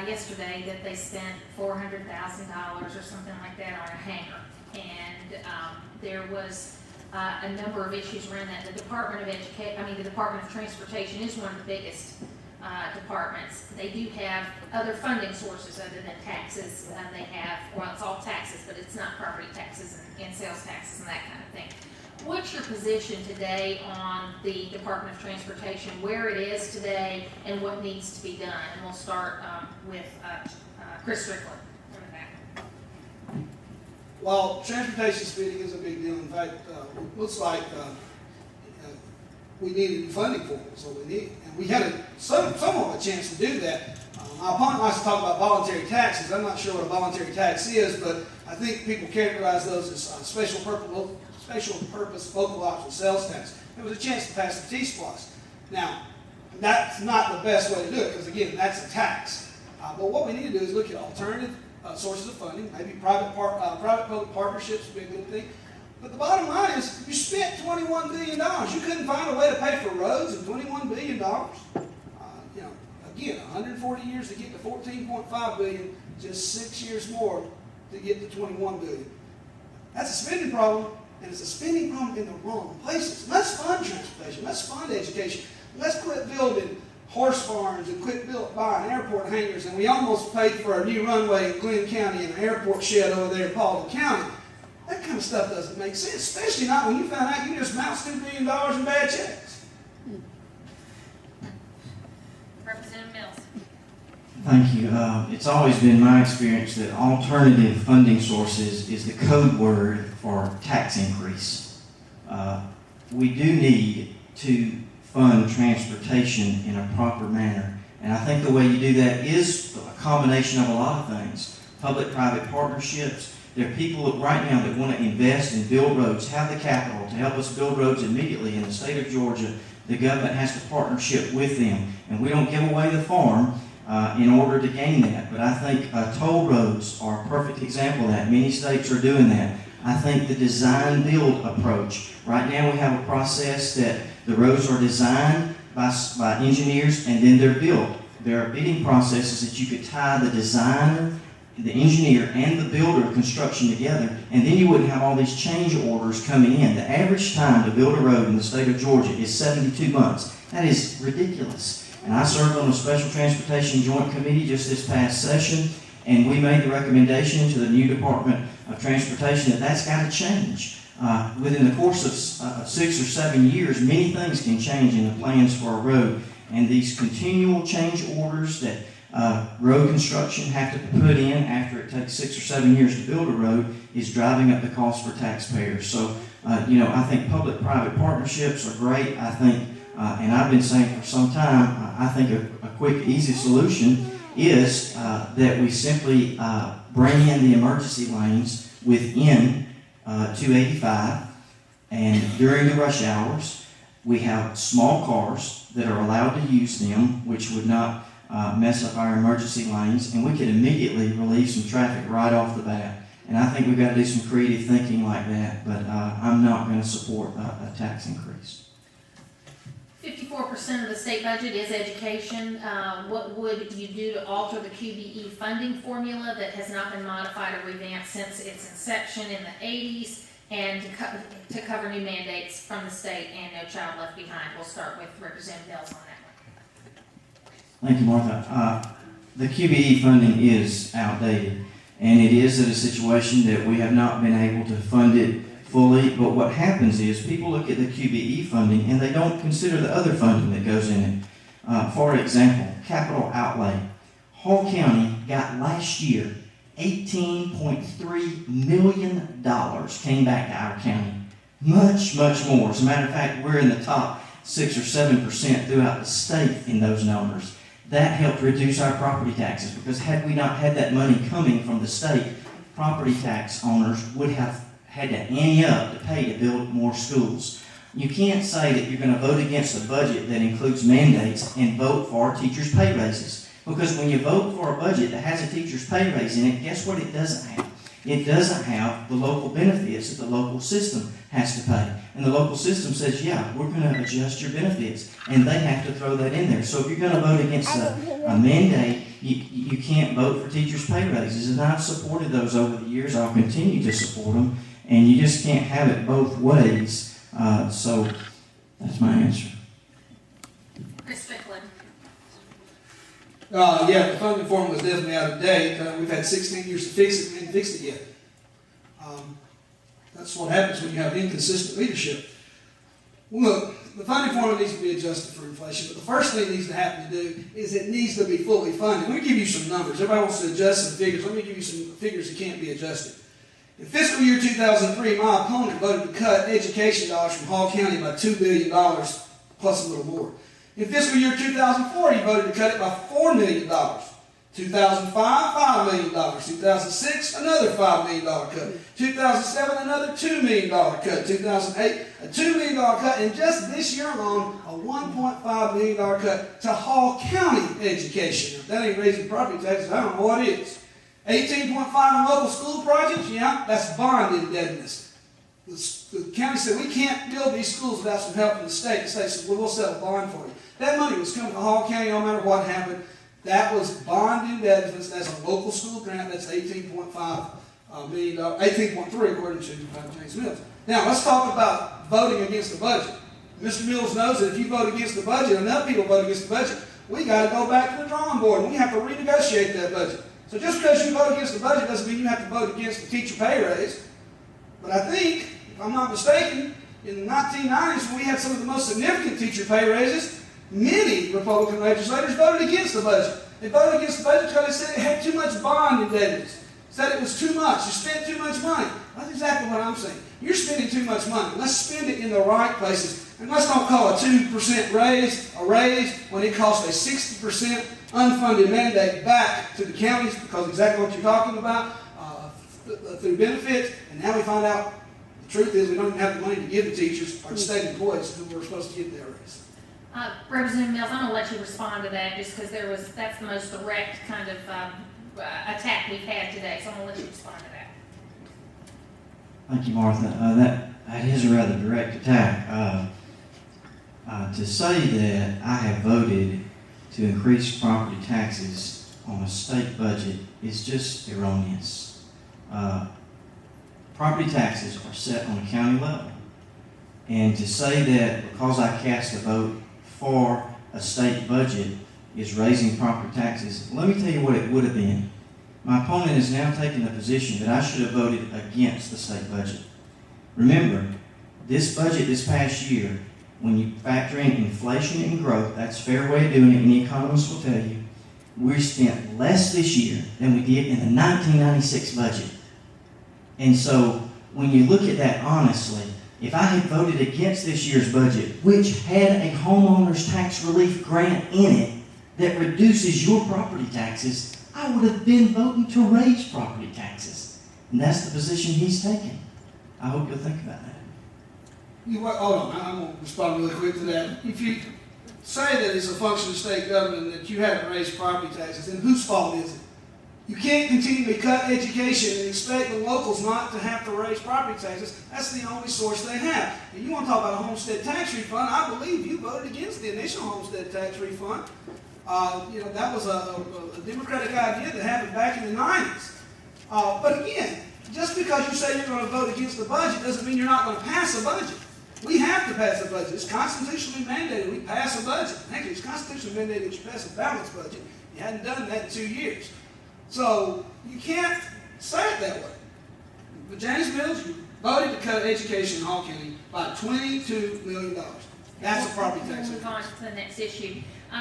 yesterday that they spent $400,000 or something like that on a hangar. And there was a number of issues around that. The Department of Transportation is one of the biggest departments. They do have other funding sources other than taxes. They have, well, it's all taxes, but it's not property taxes and sales taxes and that kind of thing. What's your position today on the Department of Transportation, where it is today, and what needs to be done? And we'll start with Chris Strickland. Well, transportation spending is a big deal. In fact, it looks like we needed funding for it, so we need, and we had somewhat of a chance to do that. My opponent likes to talk about voluntary taxes. I'm not sure what a voluntary tax is, but I think people characterize those as special purpose local option sales tax. There was a chance to pass the T-Splosh. Now, that's not the best way to do it, because again, that's a tax. But what we need to do is look at alternative sources of funding. Maybe private-public partnerships would be a good thing. But the bottom line is, you spent $21 billion. You couldn't find a way to pay for roads and $21 billion. Again, 140 years to get to $14.5 billion, just 6 years more to get to $21 billion. That's a spending problem, and it's a spending problem in the wrong places. Let's fund transportation. Let's fund education. Let's quit building horse farms and quit buying airport hangars. And we almost paid for a new runway in Glenn County and an airport shed over there in Paulding County. That kind of stuff doesn't make sense, especially not when you found out you just bounced $2 billion in bad checks. Representative Mills. Thank you. It's always been my experience that alternative funding sources is the code word for tax increase. We do need to fund transportation in a proper manner. And I think the way you do that is a combination of a lot of things. Public-private partnerships. There are people right now that want to invest and build roads, have the capital to help us build roads immediately in the state of Georgia. The government has to partnership with them. And we don't give away the farm in order to gain that. But I think toll roads are a perfect example of that. Many states are doing that. I think the design-build approach. Right now we have a process that the roads are designed by engineers and then they're built. There are bidding processes that you could tie the designer, the engineer, and the builder of construction together, and then you wouldn't have all these change orders coming in. The average time to build a road in the state of Georgia is 72 months. That is ridiculous. And I served on a special transportation joint committee just this past session, and we made the recommendation to the new Department of Transportation that that's got to change. Within the course of 6 or 7 years, many things can change in the plans for a road. And these continual change orders that road construction have to put in after it takes 6 or 7 years to build a road is driving up the cost for taxpayers. So, I think public-private partnerships are great. I think, and I've been saying for some time, I think a quick, easy solution is that we simply bring in the emergency lanes within 285, and during the rush hours, we have small cars that are allowed to use them, which would not mess up our emergency lanes, and we could immediately relieve some traffic right off the bat. And I think we've got to do some creative thinking like that, but I'm not going to support a tax increase. 54% of the state budget is education. What would you do to alter the QBE funding formula that has not been modified or revamped since its inception in the 80s, and to cover new mandates from the state and No Child Left Behind? We'll start with Representative Bells on that one. Thank you, Martha. The QBE funding is outdated, and it is at a situation that we have not been able to fund it fully. But what happens is people look at the QBE funding and they don't consider the other funding that goes in it. For example, capital outlay. Hall County got last year $18.3 million came back to our county. Much, much more. As a matter of fact, we're in the top 6 or 7% throughout the state in those numbers. That helped reduce our property taxes, because had we not had that money coming from the state, property tax owners would have had to ante up to pay to build more schools. You can't say that you're going to vote against a budget that includes mandates and vote for teachers' pay raises. Because when you vote for a budget that has a teacher's pay raise in it, guess what it doesn't have? It doesn't have the local benefits that the local system has to pay. And the local system says, yeah, we're going to adjust your benefits. And they have to throw that in there. So if you're going to vote against a mandate you can't vote for teachers' pay raises, and I've supported those over the years. I'll continue to support them, and you just can't have it both ways. So that's my answer. Strickland. Yeah, the funding formula is definitely out of date. We've had 16 years to fix it, we haven't fixed it yet. That's what happens when you have inconsistent leadership. Well, look, the funding formula needs to be adjusted for inflation, but the first thing it needs to happen to do is it needs to be fully funded. Let me give you some numbers. Everybody wants to adjust some figures. Let me give you some figures that can't be adjusted. In fiscal year 2003, my opponent voted to cut education dollars from Hall County by $2 billion plus a little more. In fiscal year 2004, he voted to cut it by $4 million. 2005, $5 million. 2006, another $5 million cut. 2007, another $2 million cut. 2008, a $2 million cut. And just this year alone, a $1.5 million cut to Hall County education. If that ain't raising property taxes, I don't know what is. 18.5 on local school projects, yeah, that's bond indebtedness. The county said, we can't build these schools without some help from the state. The state said, well, we'll set a bond for you. That money was coming to Hall County no matter what happened. That was bond indebtedness. That's a local school grant. That's $18.5 million, 18.3 according to James Mills. Now, let's talk about voting against the budget. Mr. Mills knows that if you vote against the budget and other people vote against the budget, we got to go back to the drawing board and we have to renegotiate that budget. So just because you vote against the budget doesn't mean you have to vote against the teacher pay raise. But I think, if I'm not mistaken, in the 1990s when we had some of the most significant teacher pay raises, many Republican legislators voted against the budget. They voted against the budget because they said it had too much bond indebtedness. Said it was too much. You spent too much money. That's exactly what I'm saying. You're spending too much money. Let's spend it in the right places. And let's don't call a 2% raise a raise when it costs a 60% unfunded mandate back to the counties, because exactly what you're talking about, through benefits. And now we find out the truth is we don't even have the money to give the teachers or the state employees who were supposed to get their raise. Representative Mills, I'm going to let you respond to that just because that's the most direct kind of attack we've had today. So I'm going to let you respond to that. Thank you, Martha. That is a rather direct attack. To say that I have voted to increase property taxes on a state budget is just erroneous. Property taxes are set on a county level. And to say that because I cast a vote for a state budget is raising property taxes, let me tell you what it would have been. My opponent has now taken the position that I should have voted against the state budget. Remember, this budget this past year, when you factor in inflation and growth, that's a fair way of doing it, any economist will tell you, we spent less this year than we did in the 1996 budget. And so, when you look at that honestly, if I had voted against this year's budget, which had a homeowner's tax relief grant in it that reduces your property taxes, I would have been voting to raise property taxes. And that's the position he's taken. I hope you'll think about that. Hold on, I'm going to respond really quick to that. If you say that it's a function of state government that you haven't raised property taxes, then whose fault is it? You can't continue to cut education and expect the locals not to have to raise property taxes. That's the only source they have. And you want to talk about a homestead tax refund, I believe you voted against the initial homestead tax refund. That was a Democratic idea that happened back in the 90s. But again, just because you say you're going to vote against the budget doesn't mean you're not going to pass a budget. We have to pass a budget. It's constitutionally mandated we pass a budget. Actually, it's constitutionally mandated that you pass a balanced budget. You hadn't done that in 2 years. So you can't say it that way. But James Mills, you voted to cut education in Hall County by $22 million. That's a property tax. We'll move on to the next issue.